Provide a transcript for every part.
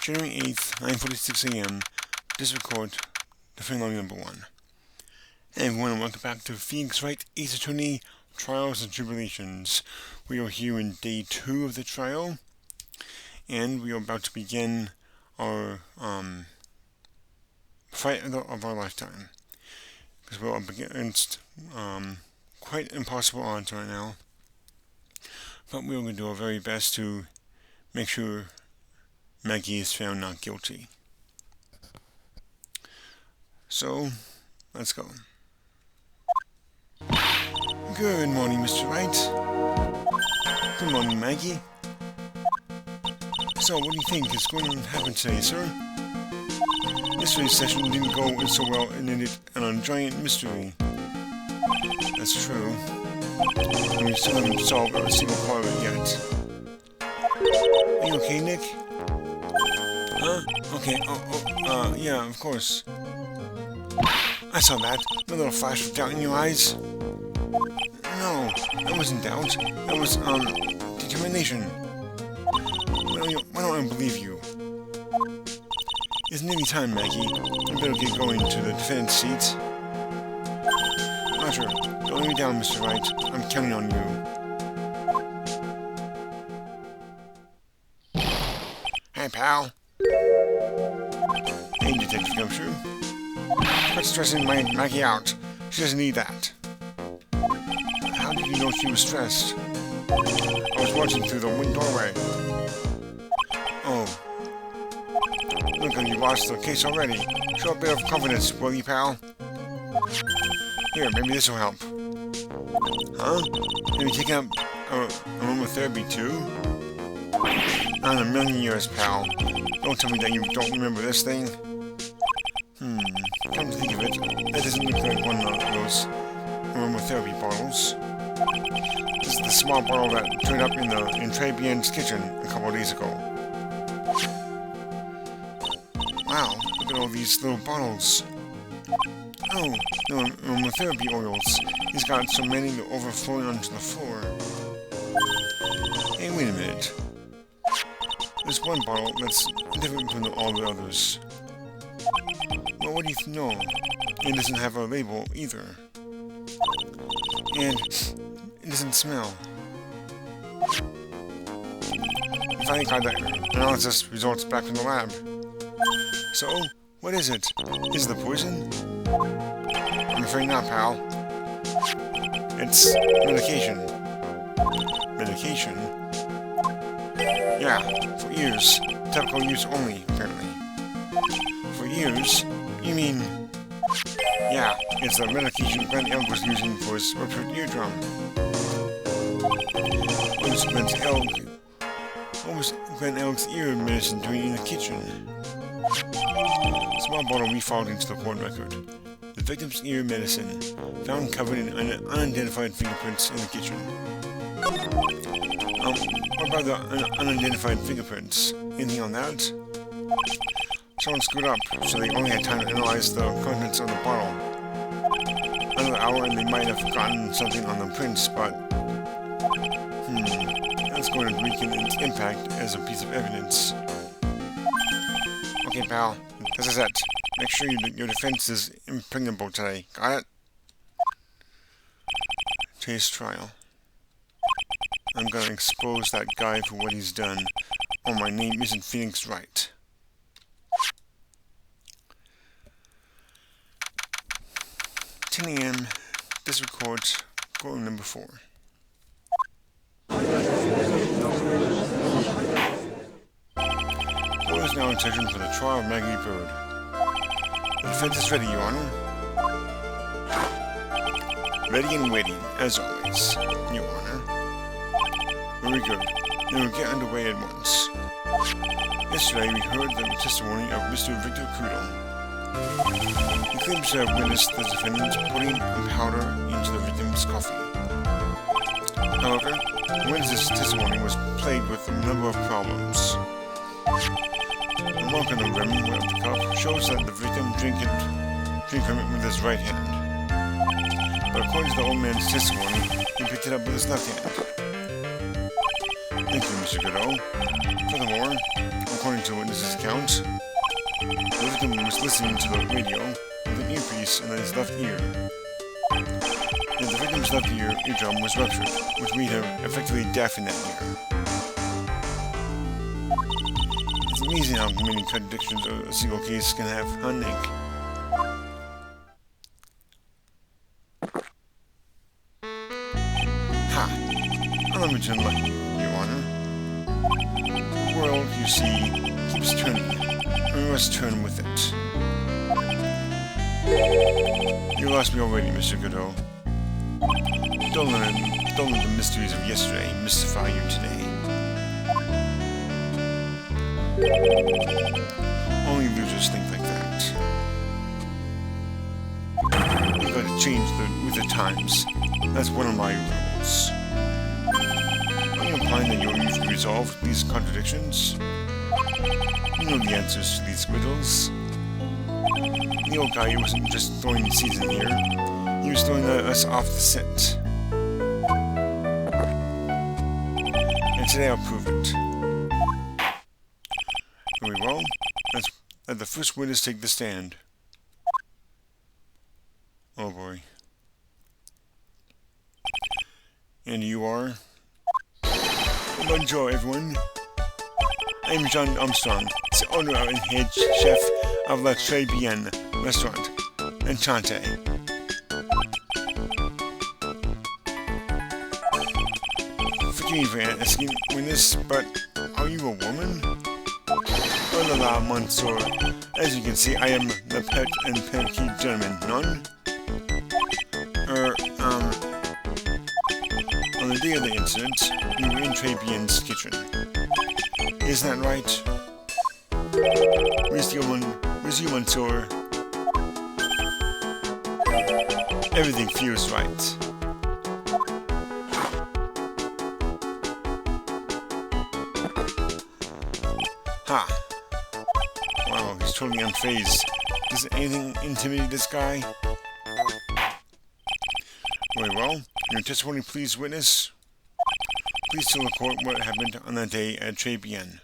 January 8th, 9:46 a.m. District Court, Defendant Lobby Number 1. Hey everyone, and welcome back to Phoenix Wright Ace Attorney Trials and Tribulations. We are here in day 2 of the trial, and we are about to begin our fight of our lifetime. Because we're up against quite impossible odds right now. But we are going to do our very best to make sure Maggie is found not guilty. So, let's go. Good morning, Mr. Wright. Good morning, Maggie. So, what do you think is going to happen today, sir? Yesterday's session didn't go so well and ended on a giant mystery. That's true. And we still haven't solved a single part of it yet. Are you okay, Nick? Huh? Okay, yeah, of course. I saw that. The little flash of doubt in your eyes. No, that wasn't doubt. That was, determination. Why don't I believe you? It's nearly time, Maggie. I better get going to the defendant's seat. Roger. Don't let me down, Mr. Wright. I'm counting on you. Hey, pal. Hey, Detective Gumshoe. Quit stressing my Maggie out. She doesn't need that. How did you know she was stressed? I was watching through the doorway. Oh. Look, you lost the case already. Show a bit of confidence, will you, pal? Here, maybe this will help. Huh? Maybe taking up aromatherapy too? Not in a million years, pal. Don't tell me that you don't remember this thing. Come to think of it, that doesn't look like one of those aromatherapy bottles. This is the small bottle that turned up in Tribulations' kitchen a couple of days ago. Wow, look at all these little bottles. Oh, no aromatherapy oils. He's got so many that are overflowing onto the floor. Hey, wait a minute. There's one bottle that's different from all the others. Well, what do you know? It doesn't have a label either. And it doesn't smell. We finally got the analysis results back from the lab. So, what is it? Is it the poison? I'm afraid not, pal. It's medication. Medication? Yeah, for years. Typical use only, apparently. For years? You mean... Yeah, it's the medication Glenn Elg was using for his ruptured eardrum. What was Glenn Elg's ear medicine doing in the kitchen? Small bottle refollowed into the court record. The victim's ear medicine, found covered in unidentified fingerprints in the kitchen. What about the unidentified fingerprints? Anything on that? Someone screwed up, so they only had time to analyze the contents of the bottle. Another hour and they might have gotten something on the prints, but... That's going to weaken its impact as a piece of evidence. Okay, pal. This is it. Make sure your defense is impregnable today. Got it? Today's trial. I'm gonna expose that guy for what he's done. Oh, my name isn't Phoenix Wright. (10 a.m. District Court, courtroom number 4. Court is now in session for the trial of Maggie Bird. The defense is ready, Your Honor. Ready and waiting, as always, Your Honor. Very good. Then we'll get underway at once. Yesterday, we heard the testimony of Mr. Victor Crudo. He claims to have witnessed the defendant putting powder into the victim's coffee. However, the witness's testimony was plagued with a number of problems. The mark on the rim of the cup shows that the victim drank from it with his right hand. But according to the old man's testimony, he picked it up with his left hand. Thank you, Mr. Godot. Furthermore, according to witnesses' account, the victim was listening to the radio with an earpiece in his left ear. Yet the victim's left eardrum was ruptured, which made him effectively deaf in that ear. It's amazing how many contradictions a single case can have, huh, Nick? Ha! Allow me to enlighten you, Your Honor. The world, you see, keeps turning, and we must turn with it. You lost me already, Mr. Godot. Don't let the mysteries of yesterday mystify you today. Only losers think like that. You've got to change with the times. That's one of my rules. Are you implying that you'll usually resolve these contradictions? You know the answers to these riddles. The old guy wasn't just throwing seeds in here. He was throwing us off the scent. And today I'll prove it. Very well. Let's let the first witness take the stand. Oh boy. And you are? Bonjour, everyone. I'm John Armstrong, the owner and head chef of La Tribulations restaurant. Enchante. Forgive me for asking this, but are you a woman? Oh la la, monsieur. As you can see, I am the pet and petty gentleman, none? On the day of the incident, you were in Tribulations' kitchen. Isn't that right? Where's you, monsieur? Everything feels right. Ha! Wow, he's totally unfazed. Does anything intimidate this guy? Very well. Your testimony, please, witness. Please tell the court what happened on that day at Tribulations.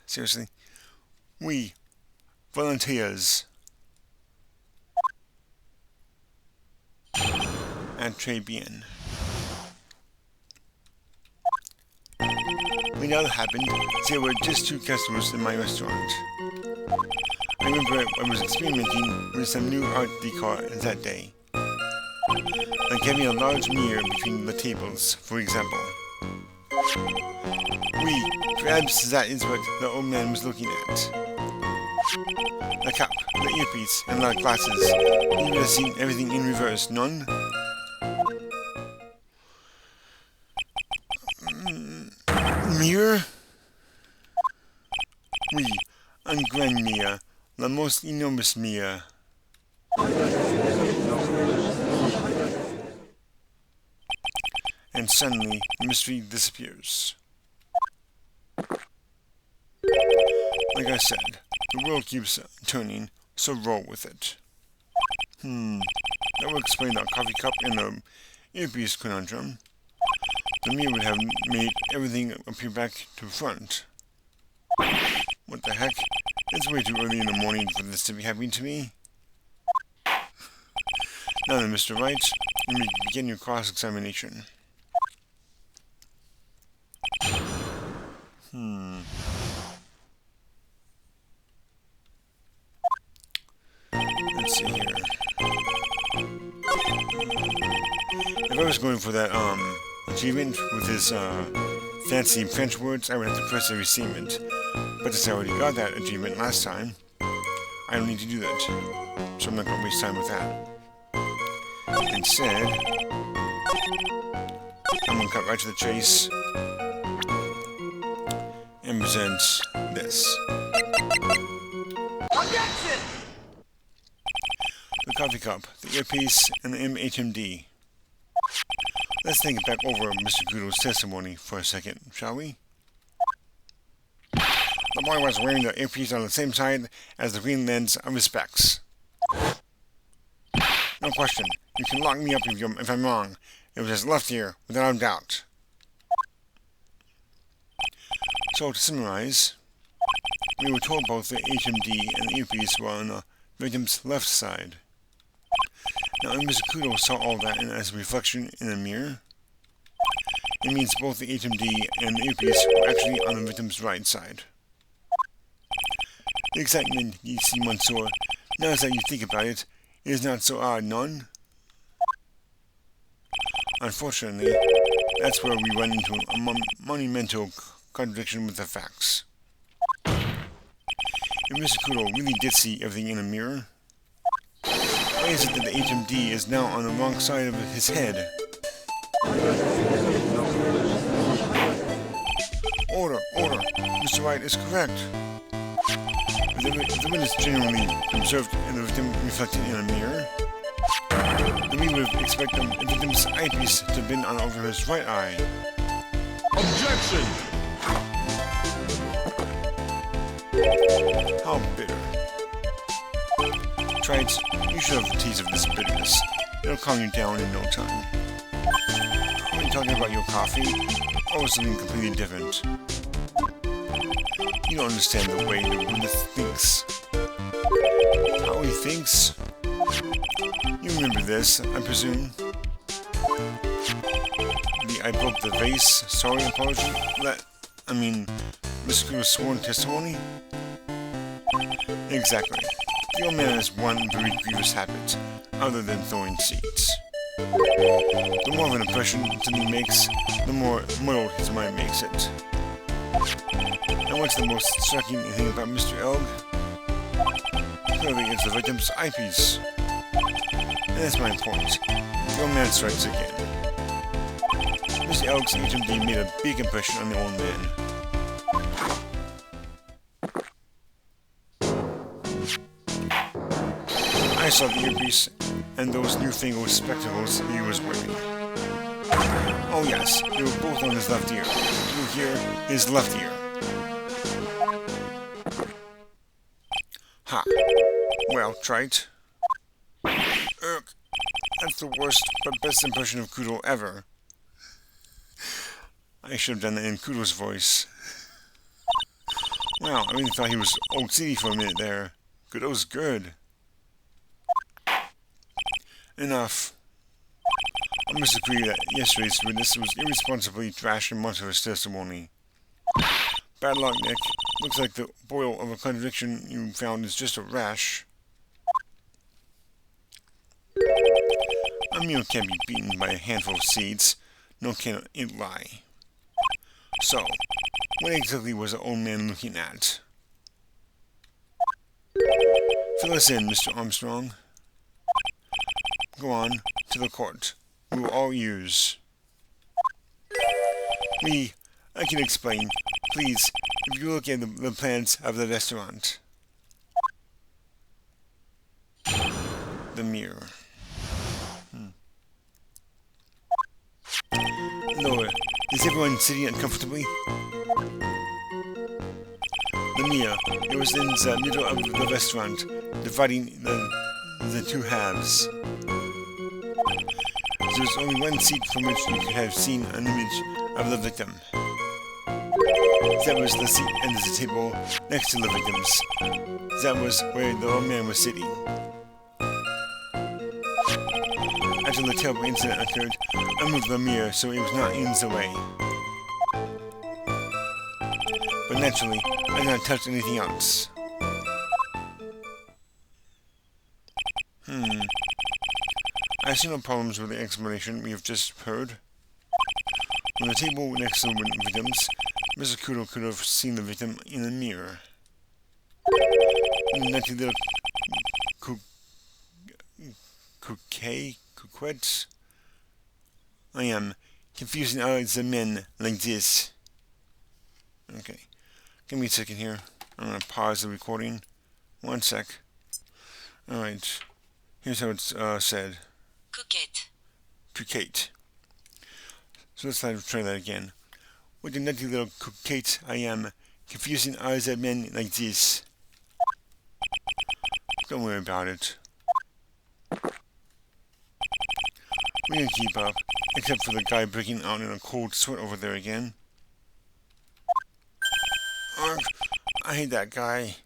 Seriously? We volunteers at Tribulations. When that happened, there were just 2 customers in my restaurant. I remember I was experimenting with some new art decor that day. Like having a large mirror between the tables, for example. Perhaps that is what the old man was looking at. The cup, the earpiece, and the glasses. You would have seen everything in reverse, none? Mirror? Oui, un grand mirror. The most enormous mirror. And suddenly, the mystery disappears. Like I said, the world keeps turning, so roll with it. That would explain the coffee cup and the earpiece conundrum. The mirror would have made everything appear back to front. What the heck? It's way too early in the morning for this to be happening to me. Now then, Mr. Wright, you may begin your cross-examination. Let's see here. If I was going for that, achievement with his, fancy French words, I would have to press every achievement. But since I already got that achievement last time, I don't need to do that. So I'm not going to waste time with that. Instead, I'm going to cut right to the chase and present this. Objection! The coffee cup, the earpiece, and the MHMD. Let's think back over Mr. Guido's testimony for a second, shall we? The boy was wearing the earpiece on the same side as the green lens of his specs. No question, You can lock me up if I'm wrong. It was his left ear, without a doubt. So, to summarize, we were told both the HMD and the earpiece were on the victim's left side. Now, when Mr. Kudo saw all that as a reflection in a mirror, it means both the HMD and the earpiece were actually on the victim's right side. The excitement you see, Monsieur, now that you think about it, is not so odd, none? Unfortunately, that's where we run into a monumental contradiction with the facts. If Mr. Kudo really did see everything in a mirror, why is it that the HMD is now on the wrong side of his head? Order! Mr. Wright is correct. If the witness genuinely observed the victim reflected in a mirror, then we would expect the victim's eyepiece to have been on over his right eye. Objection! How bitter. Try it. You should have a taste of this bitterness. It'll calm you down in no time. Are you talking about your coffee, or something completely different? You don't understand the way the witness thinks. How he thinks? You remember this, I presume? The I broke the vase sorry apology? Mr. Kudo's sworn testimony? Exactly. The old man has one very grievous habit, other than throwing seeds. The more of an impression something makes, the more muddled his mind makes it. And what's the most striking thing about Mr. Elg? Clearly it's the victim's eyepiece. And that's my point. The old man strikes again. Mr. Elg's HMD made a big impression on the old man. I saw the earpiece and those newfangled spectacles he was wearing. Oh yes, they were both on his left ear. You hear his left ear. Ha. Well, trite. Ugh. That's the worst but best impression of Kudo ever. I should have done that in Kudo's voice. Wow, I really thought he was OCD for a minute there. Kudo's good. Enough. I must agree that yesterday's witness was irresponsibly trashing much of his testimony. Bad luck, Nick. Looks like the boil of a contradiction you found is just a rash. A mule can't be beaten by a handful of seeds, nor can it lie. So, what exactly was the old man looking at? Fill us in, Mr. Armstrong. Go on, to the court. We will all use. I can explain. Please, if you look at the plans of the restaurant. The mirror. Lower. Is everyone sitting uncomfortably? The mirror. It was in the middle of the restaurant, dividing the two halves. There was only one seat from which you could have seen an image of the victim. That was the seat under the table next to the victim's. That was where the old man was sitting. After the terrible incident occurred, I moved the mirror so it was not in the way. But naturally, I did not touch anything else. I see no problems with the explanation we have just heard. On the table next to the victims, Mr. Kudo could have seen the victim in a mirror. Nutty little coquette. I am confusing all the men like this. Okay, give me a second here. I'm going to pause the recording. 1 sec. Alright, here's how it's said. Coquette. So let's try that again. What a nutty little coquette I am, confusing eyes at men like this. Don't worry about it. We can keep up, except for the guy breaking out in a cold sweat over there again. Ugh, I hate that guy.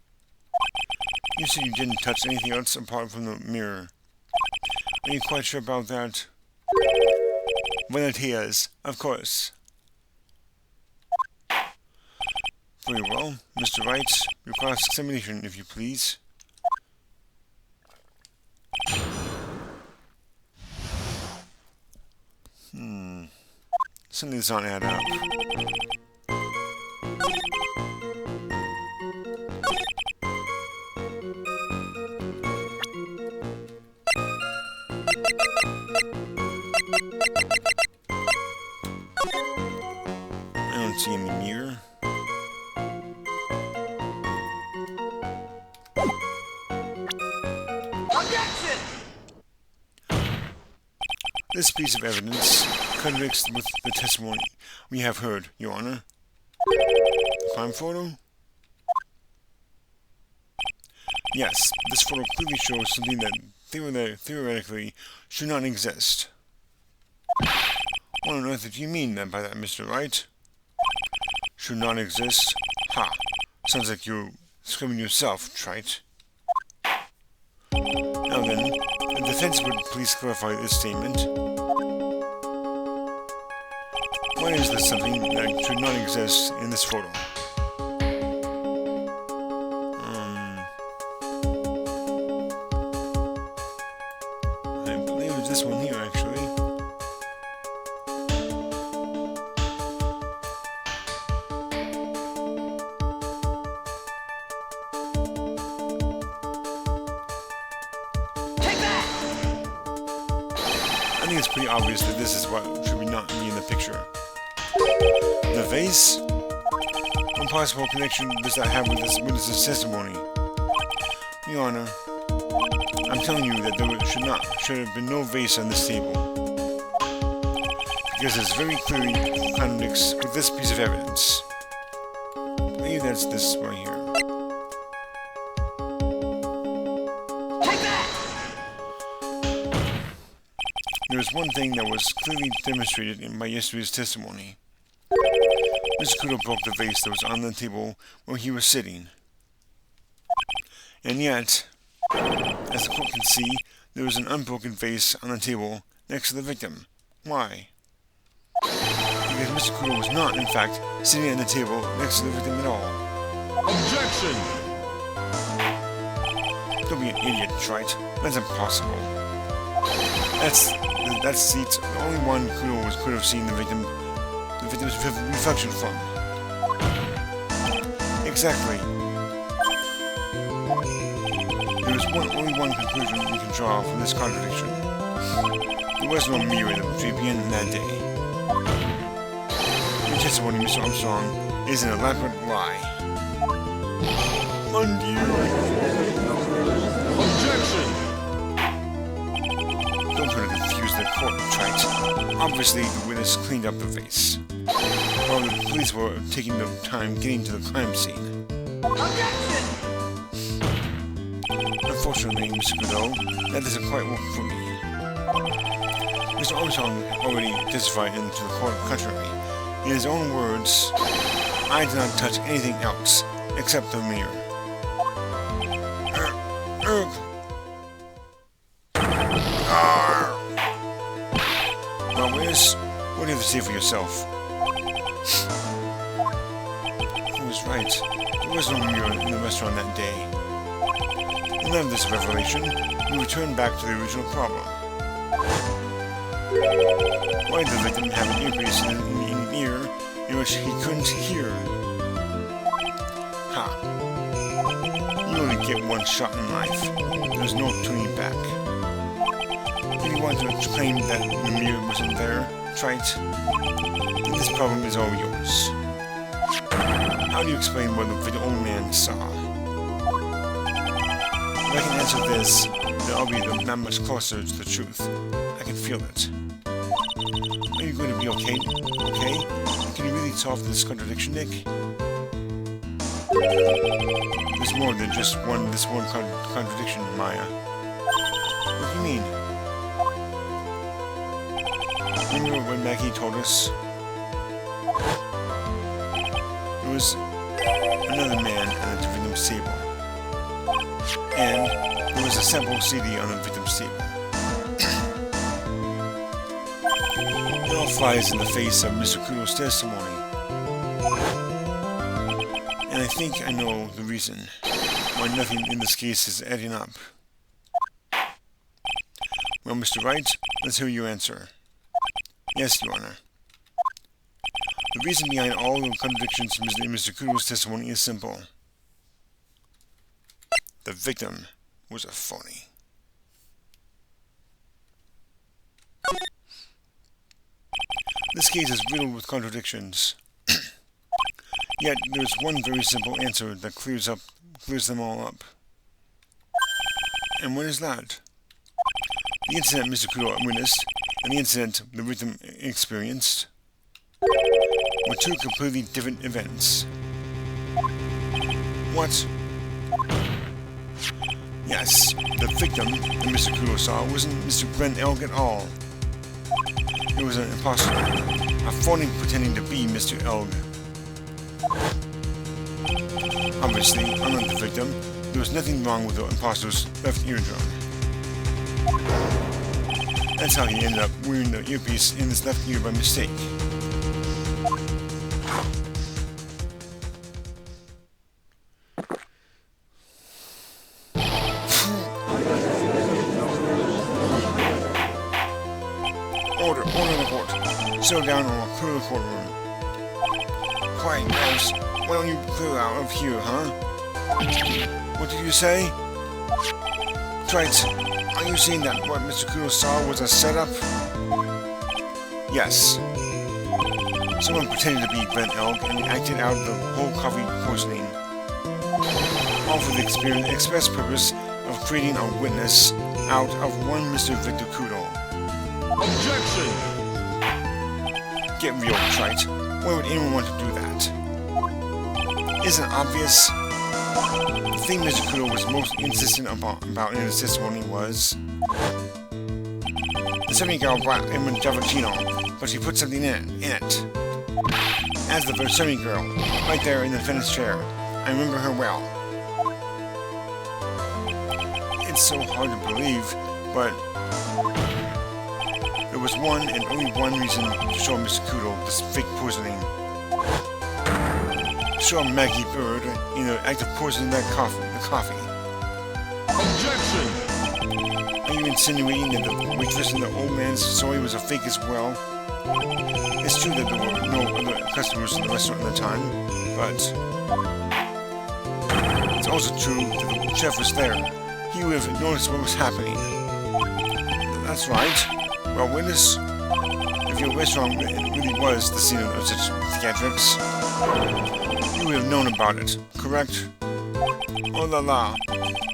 You said you didn't touch anything else apart from the mirror. Are you quite sure about that? Well, it is, of course. Very well, Mr. Wright. Your cross-examination, if you please. Something does not add up. I don't see any mirror. Objection! This piece of evidence contradicts with the testimony we have heard, Your Honor. The crime photo? Yes, this photo clearly shows something that theoretically should not exist. What on earth did you mean by that, Mr. Wright? Should not exist? Ha! Sounds like you're screaming yourself, Trite. Now then, the defense would please clarify this statement. Why is there something that should not exist in this photo? I believe it's this one here, actually. Take that! I think it's pretty obvious that this is what should not be in the picture. The vase? What possible connection does that have with this witness's testimony? Your Honor, I'm telling you that there should have been no vase on this table. Because it very clearly contradicts with this piece of evidence. I believe that's this right here. Take that! There is one thing that was clearly demonstrated by yesterday's testimony. Mr. Kudo broke the vase that was on the table where he was sitting. And yet, as the court can see, there was an unbroken vase on the table next to the victim. Why? Because Mr. Kudo was not, in fact, sitting at the table next to the victim at all. Objection! Don't be an idiot, Trite. That's impossible. That seat's the only one Kudo could have seen the victim's reflection from. Exactly. There is only one conclusion we can draw from this contradiction. There was no mirror in the JPN that day. Your testimony, Mr. Armstrong, is an elaborate lie. Objection! Don't try to confuse the court, Trite. Obviously, the witness cleaned up the vase, while the police were taking their time getting to the crime scene. Objection! Unfortunately, Mr. Kudo, that doesn't quite work for me. Mr. Armstrong already testified into the court contrary. In his own words, I did not touch anything else except the mirror. Well, Wes, what do you have to say for yourself? He was right. There was no mirror in the restaurant that day. In light of this revelation, we return back to the original problem. Why did the victim have an earpiece in an ear in which he couldn't hear? Ha! You only get one shot in life. There's no turning back. If you want to claim that the mirror wasn't there, Trite, then this problem is all yours. How do you explain what the old man saw? If I can answer this, then I'll be that much closer to the truth. I can feel it. Are you going to be okay? Okay? Can you really solve this contradiction, Nick? There's more than just this one contradiction, Maya. What do you mean? Remember when Maggie told us? It was another man at the victim's table. And there was a sample CD on the victim's table. It all flies in the face of Mr. Kudo's testimony. And I think I know the reason why nothing in this case is adding up. Well, Mr. Wright, let's hear your answer. Yes, Your Honor. The reason behind all the contradictions in Mr. Kudo's testimony is simple. The victim was a phony. This case is riddled with contradictions. Yet there is one very simple answer that clears them all up. And what is that? The incident Mr. Kudo witnessed and the incident the victim experienced were two completely different events. What? Yes, the victim that Mr. Kudo saw wasn't Mr. Glenn Elg at all. It was an imposter, a phony pretending to be Mr. Elg. Obviously, unlike the victim, there was nothing wrong with the imposter's left eardrum. That's how he ended up wearing the earpiece in his left ear by mistake. Order in the court. Settle down or I'll clear the courtroom. Quiet, guys. Why don't you clear out of here, huh? What did you say? Right. Are you saying that what Mr. Kudo saw was a setup? Yes. Someone pretended to be Glenn Elg and acted out the whole coffee poisoning. All for the express purpose of creating a witness out of one Mr. Victor Kudo. Objection! Get real, trite. Why would anyone want to do that? Isn't it obvious? The thing Mr. Kudo was most insistent about in his testimony was the 70-girl brought him a Javicino, but she put something in it. As the 70-girl, right there in the defendant's chair. I remember her well. It's so hard to believe, but there was one and only one reason to show Mr. Kudo this fake poisoning. To show Maggie Bird in the act of poisoning the coffee. Objection! Are you insinuating that the waitress in the old man's story was a fake as well? It's true that there were no other customers in the restaurant at the time, but it's also true that the chef was there. He would have noticed what was happening. That's right. Well, witness, if your restaurant really was the scene of such theatrics, you would have known about it, correct? Oh la la,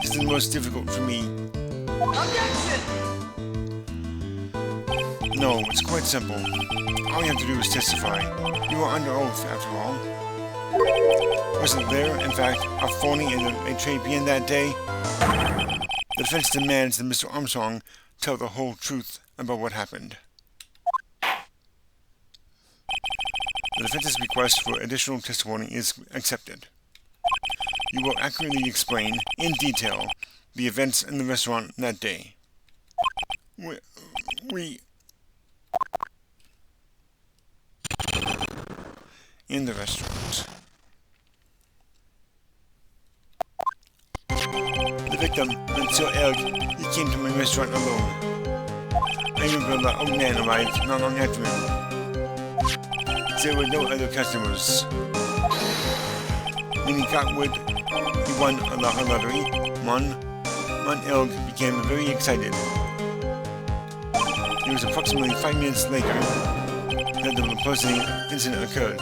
this is the most difficult for me. Objection! No, it's quite simple. All you have to do is testify. You are under oath, after all. Wasn't there, in fact, a phony in a trade bien that day? The defense demands that Mr. Armstrong tell the whole truth about what happened. The defense's request for additional testimony is accepted. You will accurately explain, in detail, the events in the restaurant that day. In the restaurant. The victim, Monsieur Elg, he came to my restaurant alone. I remember the old man arrived not long after him. There were no other customers. When he got word he won a lottery, Mon Elg became very excited. It was approximately 5 minutes later that the poisoning incident occurred.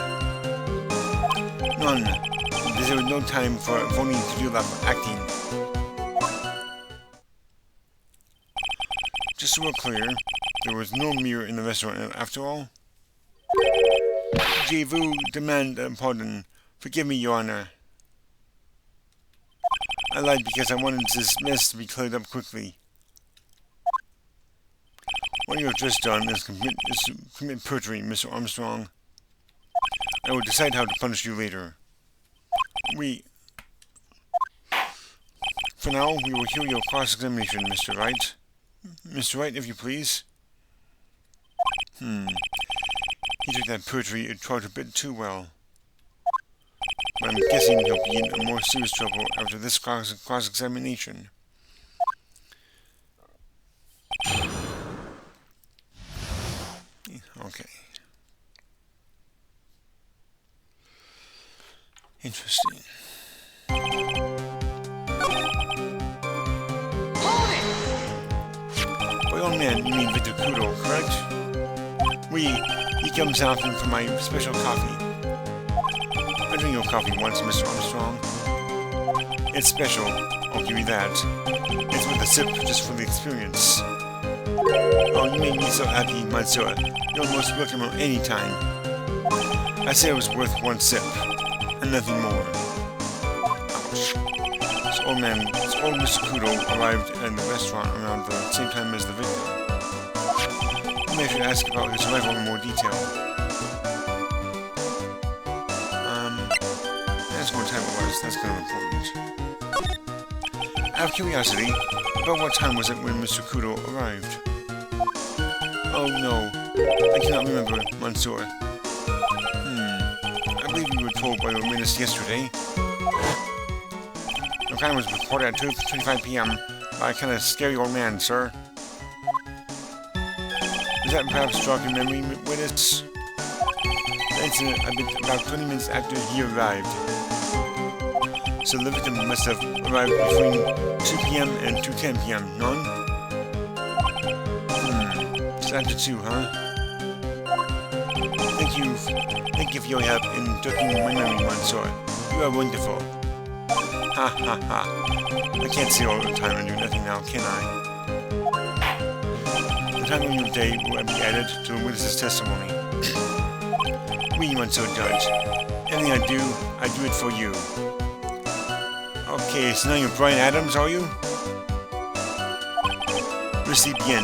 None. There was no time for phony to do that acting. Just so we're clear, there was no mirror in the restaurant after all. Je vous demande pardon. Forgive me, Your Honor. I lied because I wanted this mess to be cleared up quickly. What you have just done is commit perjury, Mr. Armstrong. I will decide how to punish you later. For now, we will hear your cross-examination, Mr. Wright. Mr. Wright, if you please. He took that perjury charge a bit too well. But I'm guessing he'll be in more serious trouble after this cross-examination. Okay. Interesting. By old man, you mean Victor Kudo, correct? He comes often for my special coffee. I drink your coffee once, Mr. Armstrong. It's special, I'll give you that. It's worth a sip just for the experience. Oh, you made me so happy, Monsieur. You're most welcome at any time. I said it was worth one sip, and nothing more. Ouch. This old Mr. Kudo arrived at the restaurant around the same time as the victim. Maybe I should ask about his arrival in more detail. Ask what time it was, that's kind of important. Out of curiosity, about what time was it when Mr. Kudo arrived? Oh no, I cannot remember, Monsieur. I believe we were told by your minister yesterday. The crime was reported at 2:25 p.m. by a kind of scary old man, sir. Does that perhaps jog your memory, witness? The incident happened about 20 minutes after he arrived. So the victim must have arrived between 2 p.m. and 2:10 p.m., none? Just after 2, huh? Thank you for your help in jogging my memory, Monsieur. You are wonderful. Ha ha ha. I can't sit all the time and do nothing now, can I? The time of your day will be added to the witness's testimony. Oui, Monsieur Judge. Anything I do it for you. Okay, so now you're Brian Adams, are you? Merci bien.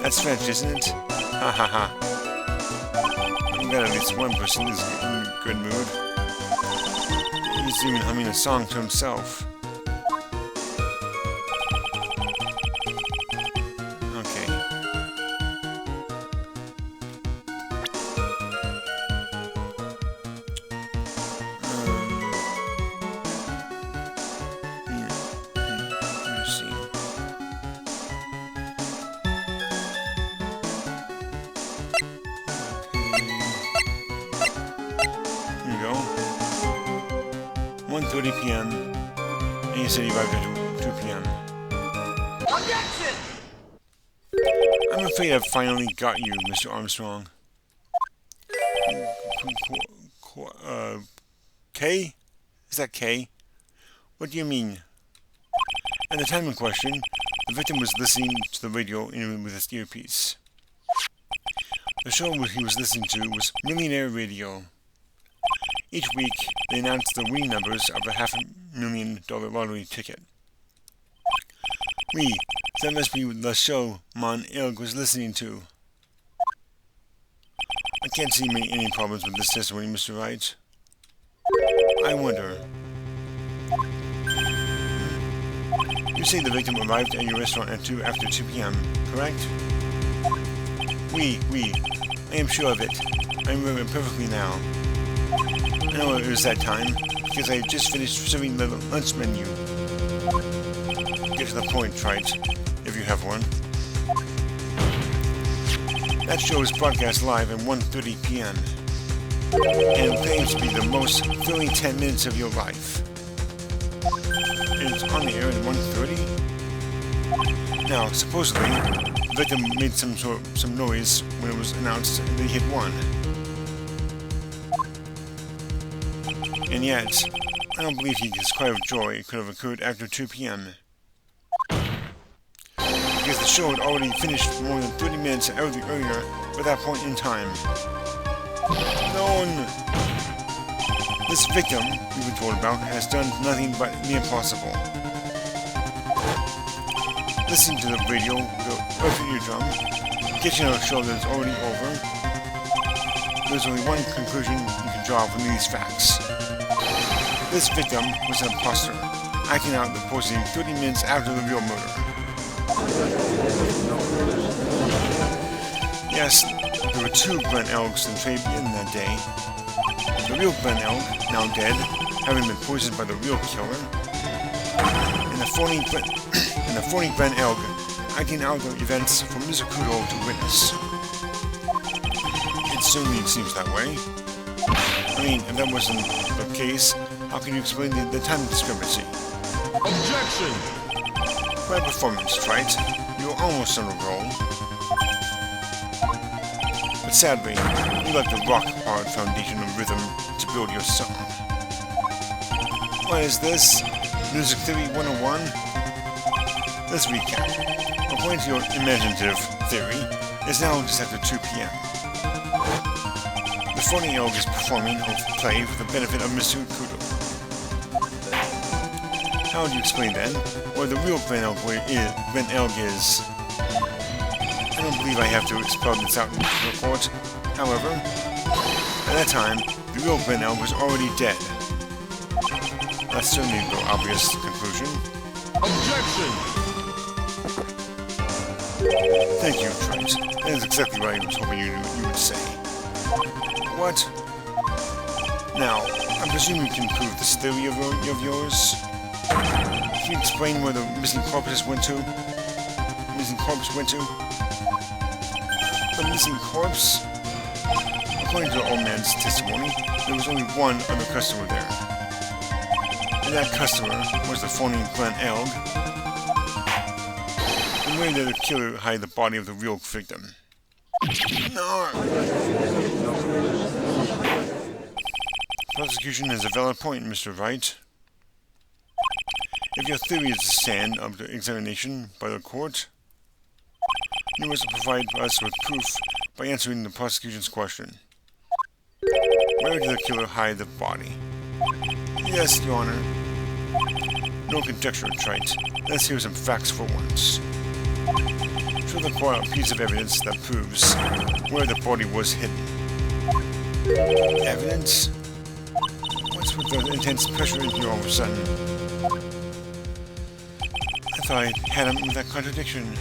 That's French, isn't it? Ha ha ha. I'm glad at least one person is in a good mood. He's even humming a song to himself. Okay. Let's see. Here we go. 1:30 p.m. and you said you arrived at 2 p.m. Objection! I'm afraid I've finally got you, Mr. Armstrong. K? Is that K? What do you mean? At the time in question, the victim was listening to the radio with his earpiece. The show he was listening to was Millionaire Radio. Each week, they announced the winning numbers of a $500,000 lottery ticket. Oui, that must be the show Mon Ilg was listening to. I can't see any problems with this testimony, Mr. Wright. I wonder. You say the victim arrived at your restaurant at after 2 p.m., correct? Oui, I am sure of it. I remember it perfectly now. I know it was that time, because I had just finished serving the lunch menu. Get to the point, Trite, if you have one. That show is broadcast live at 1:30 p.m. and claims to be the most thrilling 10 minutes of your life. And it's on the air at 1:30? Now, supposedly, the victim made some noise when it was announced that he had won. And yet, I don't believe his cry of joy could have occurred after 2 p.m. Because the show had already finished more than 30 minutes earlier at that point in time. No. This victim, we've been told about, has done nothing but the impossible. Listening to the radio with a perfect eardrum, Getting a show that it's already over. There's only one conclusion you can draw from these facts. This victim was an imposter, acting out the poisoning 30 minutes after the real murder. Yes, there were two Glen Elgs in Tribune that day. The real Glen Elg, now dead, having been poisoned by the real killer, and the phony Glen Elg acting out the events for Mr. Kudo to witness. It certainly seems that way. I mean, if that wasn't the case, how can you explain the time discrepancy? Objection! Great performance, Trite. You were almost on a roll. But sadly, you lack the rock-hard foundation of rhythm to build your song. What is this? Music Theory 101? Let's recap. According to your imaginative theory, it's now just after 2 p.m. The phony elk is performing a play for the benefit of Mr. Kudo. How would you explain then where the real Glen Elg is? I don't believe I have to spell this out in the report. However, at that time, the real Glen Elg was already dead. That's certainly the obvious conclusion. Objection! Thank you, Trent. That is exactly what I was hoping you would say. What? Now, I presume you can prove this theory of yours? Can you explain where the missing corpse went to? The missing corpse? According to the old man's testimony, there was only one other customer there. And that customer was the phony Glen Elg. And where did the killer hide the body of the real victim? No! Prosecution has a valid point, Mr. Wright. If your theory is to stand up to examination by the court, you must provide us with proof by answering the prosecution's question. Where did the killer hide the body? Yes, Your Honor. No conjecture, Trite. Let's hear some facts for once. Show the court a piece of evidence that proves where the body was hidden. Evidence? What's with the intense pressure in here all of a sudden? I thought I had him with that contradiction.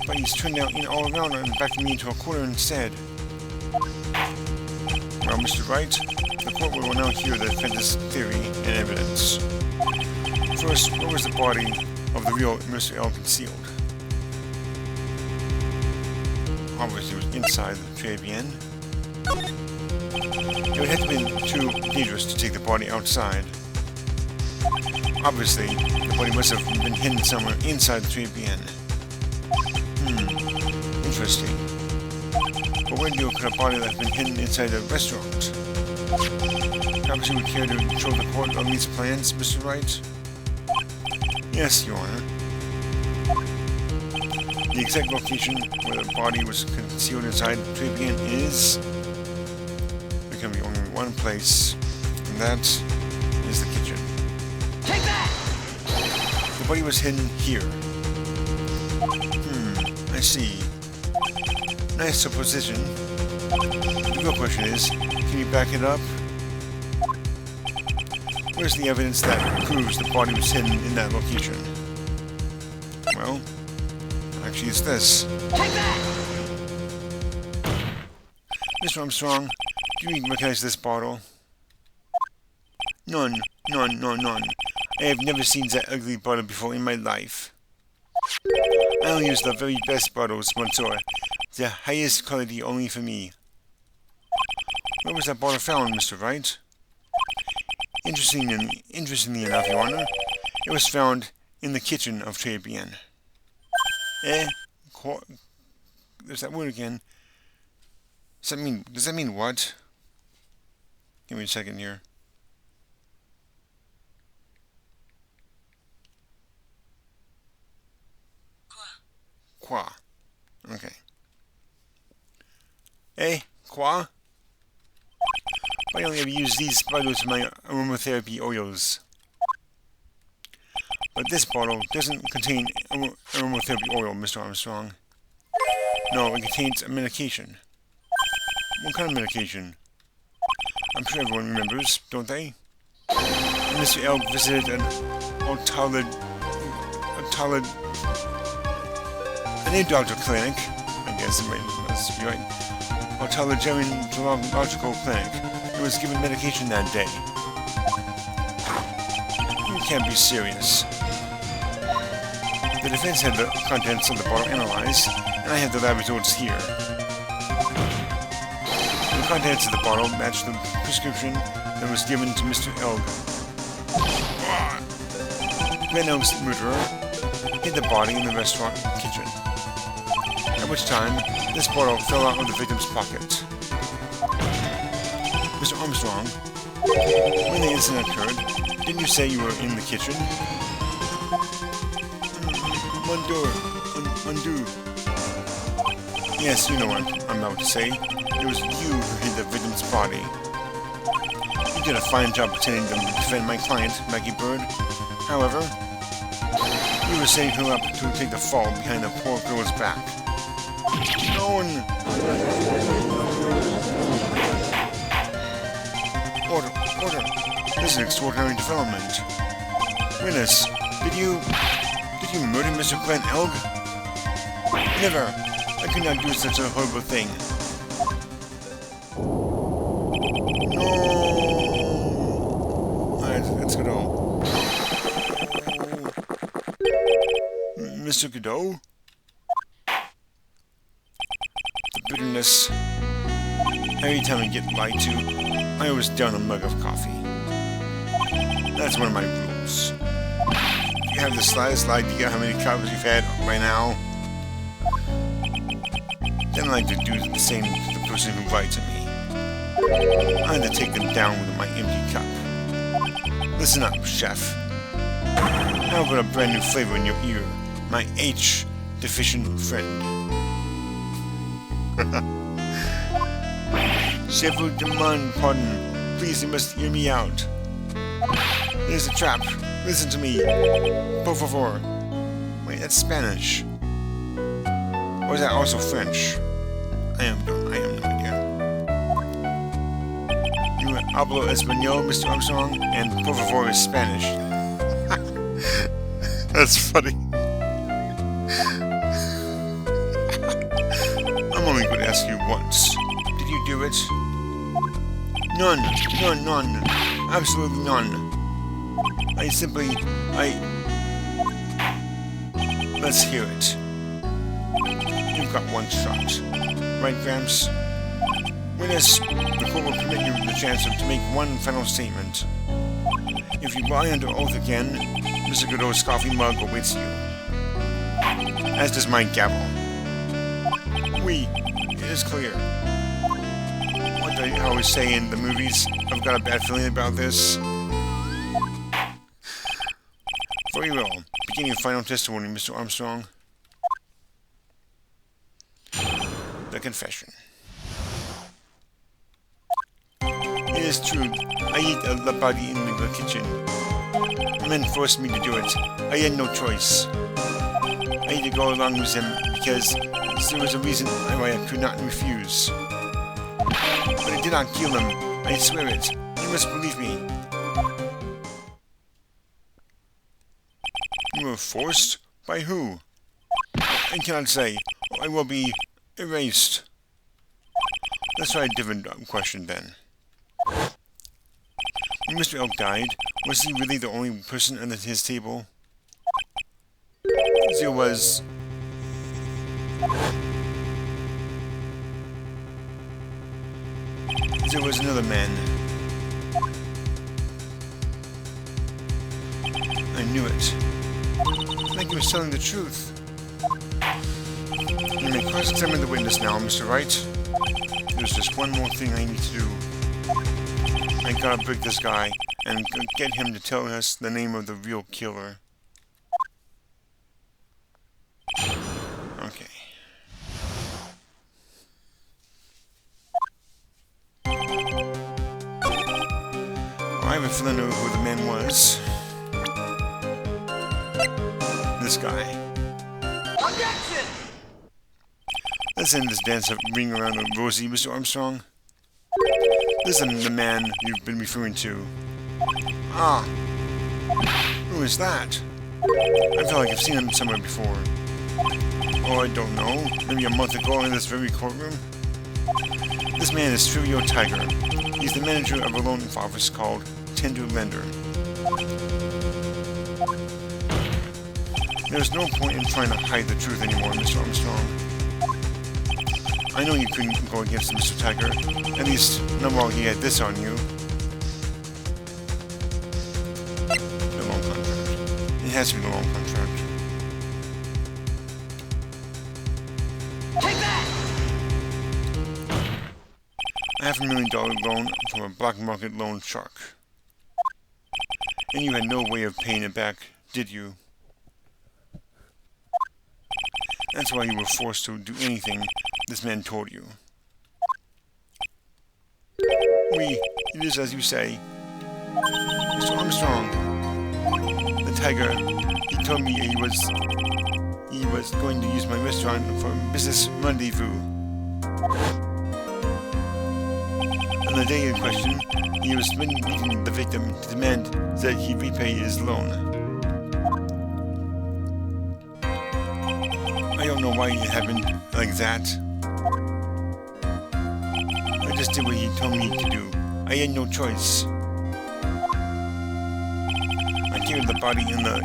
But he's turned out in all around and backed me into a corner instead. Well, Mr. Wright, the court will now hear the defendant's theory and evidence. First, where was the body of the real Mr. L concealed? Obviously, it was inside the Tribune. It would have been too dangerous to take the body outside. Obviously, the body must have been hidden somewhere inside the Tribune. Interesting. But when could a body that has been hidden inside a restaurant? Perhaps you would care to show the court on these plans, Mr. Wright? Yes, Your Honor. The exact location where the body was concealed inside the Tribune is... There can be only one place, and that is the kitchen. Take that! The body was hidden here. I see. Nice supposition. The real question is, can you back it up? Where's the evidence that proves the body was hidden in that location? Well, actually it's this. Take that! Mr. Armstrong, do you recognize this bottle? None. I have never seen that ugly bottle before in my life. I only use the very best bottles, Monsieur. The highest quality only for me. Where was that bottle found, Mr. Wright? Interestingly enough, Your Honor, it was found in the kitchen of Tribune. There's that word again. Does that mean what? Give me a second here. Quoi. Okay. Quoi? Why don't I use these bottles for my aromatherapy oils? But this bottle doesn't contain aromatherapy oil, Mr. Armstrong. No, it contains a medication. What kind of medication? I'm sure everyone remembers, don't they? Mr. Elk visited an an eye doctor clinic. I guess it must be right. Otolaryngological clinic. It was given medication that day. You can't be serious. The defense had the contents of the bottle analyzed, and I have the lab results here. The contents of the bottle matched the prescription that was given to Mr. Elg. Glenn Elg's murderer hid the body in the restaurant kitchen, at which time this bottle fell out of the victim's pocket. Mr. Armstrong, when the incident occurred, didn't you say you were in the kitchen? Undo. Yes, you know what I'm about to say. It was you who hid the victim's body. You did a fine job pretending to defend my client, Maggie Bird. However, you were setting her up to take the fall behind the poor girl's back. No one... Order. This is an extraordinary development. Witness, did you murder Mr. Glenn Elg? Never. I could not do such a horrible thing. No. Alright, let's go. Mr. Godot? The bitterness. Every time I get lied to, I always down a mug of coffee. That's one of my rules. You have the slightest idea how many cups you've had by now? Then I like to do the same to the person who lied to me. I had to take them down with my empty cup. Listen up, chef. How about a brand new flavor in your ear, my H-deficient friend? Chef vous demande pardon. Please, you must hear me out. There's a trap. Listen to me. Por favor. Wait, that's Spanish. Or is that also French? I have no idea. You hablo español, Mr. Armstrong, and por favor is Spanish. That's funny. I'm only going to ask you once. Did you do it? None. Absolutely none. Let's hear it. You've got one shot. Right, Gramps? Witness, the court will permit you the chance to make one final statement. If you lie under oath again, Mr. Godot's coffee mug awaits you. As does my gavel. It is clear. What do I always say in the movies? I've got a bad feeling about this. Very well. Begin your final testimony, Mr. Armstrong. The confession. It is true. I ate the body in the kitchen. Men forced me to do it. I had no choice. I had to go along with them because there was a reason why I could not refuse. But I did not kill him. I swear it. You must believe me. You were forced? By who? I cannot say. I will be erased. Let's try a different question then. When Mr. Elk died, was he really the only person at his table? There was... There was another man. I knew it. Like he was telling the truth. You may cross-examine the witness now, Mr. Wright. There's just one more thing I need to do. I gotta break this guy and get him to tell us the name of the real killer. Okay. Well, I have a feeling I know who the man was. This guy. Objection! Let's end this dance of ring around the rosy, Mr. Armstrong. This is the man you've been referring to. Ah, who is that? I feel like I've seen him somewhere before. Oh, I don't know. Maybe a month ago in this very courtroom? This man is Trio Tiger. He's the manager of a loan office called Tender Lender. There's no point in trying to hide the truth anymore, Mr. Armstrong. I know you couldn't go against Mr. Tiger. At least, not while he had this on you. The loan contract. It has to be the loan contract. Take that! $500,000 loan from a black market loan shark. And you had no way of paying it back, did you? That's why you were forced to do anything this man told you. It is as you say. Mr. Armstrong, the tiger, he told me he was going to use my restaurant for a business rendezvous. On the day in question, he was meeting the victim to demand that he repay his loan. I don't know why it happened like that. I just did what he told me to do. I had no choice. I carried the body in the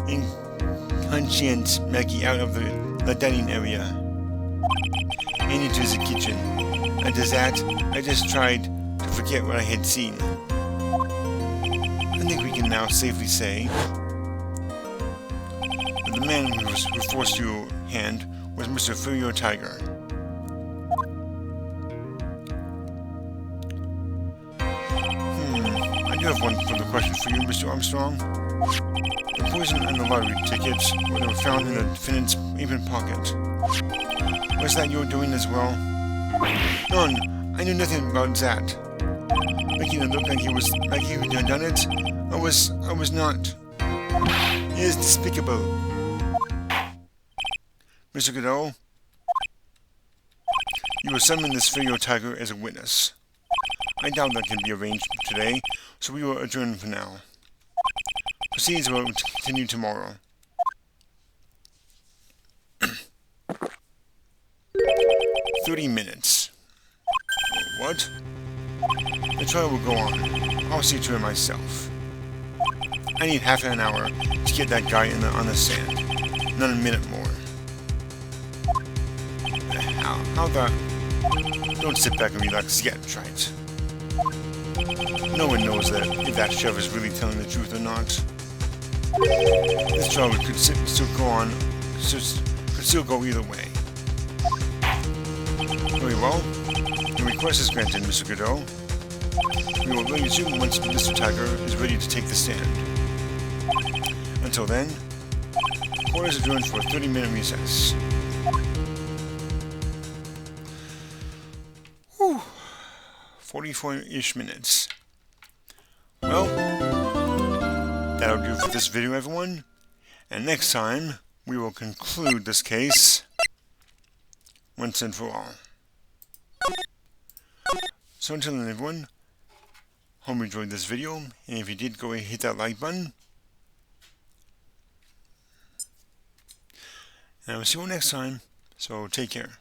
inconscient Maggie out of the dining area and into the kitchen. After that, I just tried to forget what I had seen. I think we can now safely say that the man who forced your hand was Mr. Furious Tiger. I do have one further question for you, Mr. Armstrong. The poison and the lottery tickets were found in the defendant's apron pocket. Was that your doing as well? None. I knew nothing about that. Making it look like he had done it. I was not. It is despicable. Mr. Godot, you will summon this Furious Tiger as a witness. I doubt that can be arranged today, so we will adjourn for now. Proceedings will continue tomorrow. 30 minutes. What? The trial will go on. I'll see to it myself. I need half an hour to get that guy on the stand. Not a minute more. How the... Don't sit back and relax yet, try it. No one knows that if that chef is really telling the truth or not. This trial could still go on, could still go either way. Very well. Your request is granted, Mr. Godot. We will resume once Mr. Tiger is ready to take the stand. Until then, court is adjourned for a 30-minute recess. 44-ish minutes. Well, that'll do for this video, everyone. And next time, we will conclude this case once and for all. So until then, everyone, hope you enjoyed this video, and if you did, go ahead and hit that like button. And I will see you all next time, so take care.